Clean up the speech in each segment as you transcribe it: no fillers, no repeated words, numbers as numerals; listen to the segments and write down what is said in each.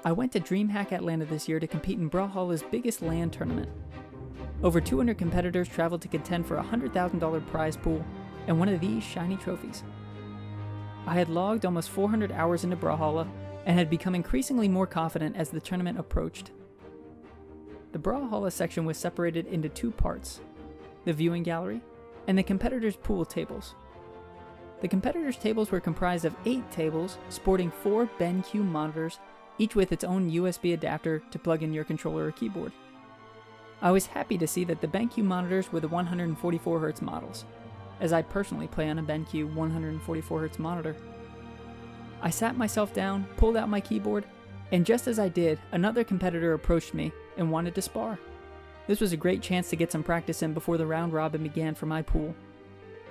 I went to DreamHack Atlanta this year to compete in Brawlhalla's biggest LAN tournament. Over 200 competitors traveled to contend for a $100,000 prize pool and one of these shiny trophies. I had logged almost 400 hours into Brawlhalla and had become increasingly more confident as the tournament approached. The Brawlhalla section was separated into two parts, the viewing gallery and the competitors' pool tables. The competitors' tables were comprised of 8 tables sporting 4 BenQ monitors, each with its own USB adapter to plug in your controller or keyboard. I was happy to see that the BenQ monitors were the 144Hz models, as I personally play on a BenQ 144Hz monitor. I sat myself down, pulled out my keyboard, and just as I did, another competitor approached me and wanted to spar. This was a great chance to get some practice in before the round robin began for my pool.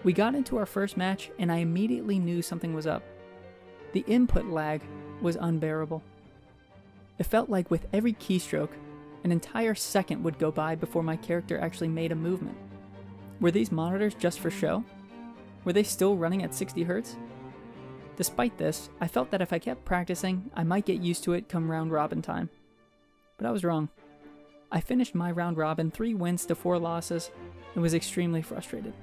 We got into our first match and I immediately knew something was up. The input lag was unbearable. It felt like with every keystroke, an entire second would go by before my character actually made a movement. Were these monitors just for show? Were they still running at 60 Hz? Despite this, I felt that if I kept practicing, I might get used to it come round robin time. But I was wrong. I finished my round robin 3 wins to 4 losses and was extremely frustrated.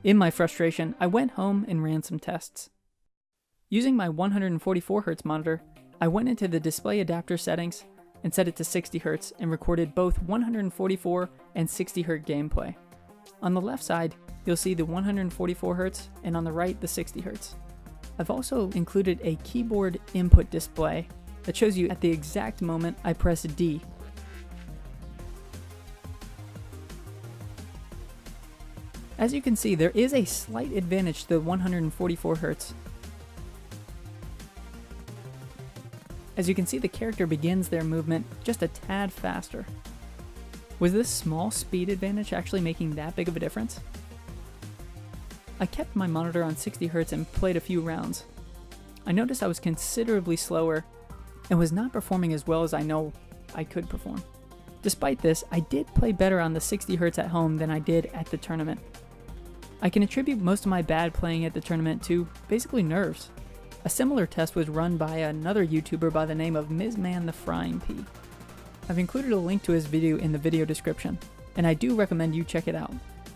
In my frustration, I went home and ran some tests. Using my 144Hz monitor, I went into the display adapter settings and set it to 60 Hz and recorded both 144 and 60 Hz gameplay. On the left side, you'll see the 144Hz and on the right the 60 Hz. I've also included a keyboard input display that shows you at the exact moment I press D. As you can see, there is a slight advantage to the 144Hz. As you can see, the character begins their movement just a tad faster. Was this small speed advantage actually making that big of a difference? I kept my monitor on 60 Hz and played a few rounds. I noticed I was considerably slower and was not performing as well as I know I could perform. Despite this, I did play better on the 60 Hz at home than I did at the tournament. I can attribute most of my bad playing at the tournament to basically nerves. A similar test was run by another YouTuber by the name of Ms. Man the Frying Pea. I've included a link to his video in the video description, and I do recommend you check it out,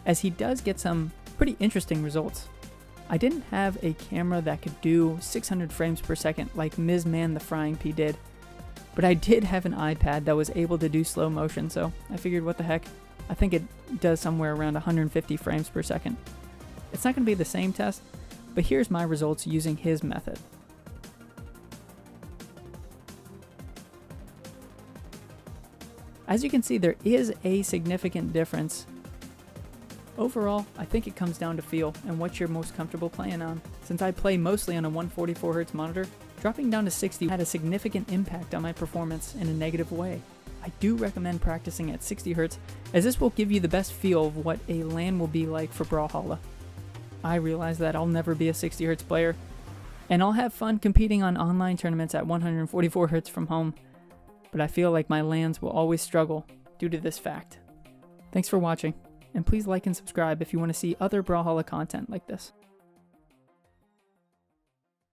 as he does get some pretty interesting results. I didn't have a camera that could do 600 frames per second like Ms. Man the Frying Pea did, but I did have an iPad that was able to do slow motion, so I figured what the heck, I think it does somewhere around 150 frames per second. It's not going to be the same test, but here's my results using his method. As you can see, there is a significant difference. Overall, I think it comes down to feel and what you're most comfortable playing on. Since I play mostly on a 144Hz monitor, dropping down to 60 had a significant impact on my performance in a negative way. I do recommend practicing at 60 Hz, as this will give you the best feel of what a LAN will be like for Brawlhalla. I realize that I'll never be a 60 Hz player, and I'll have fun competing on online tournaments at 144 Hz from home, but I feel like my LANs will always struggle due to this fact. Thanks for watching, and please like and subscribe if you want to see other Brawlhalla content like this.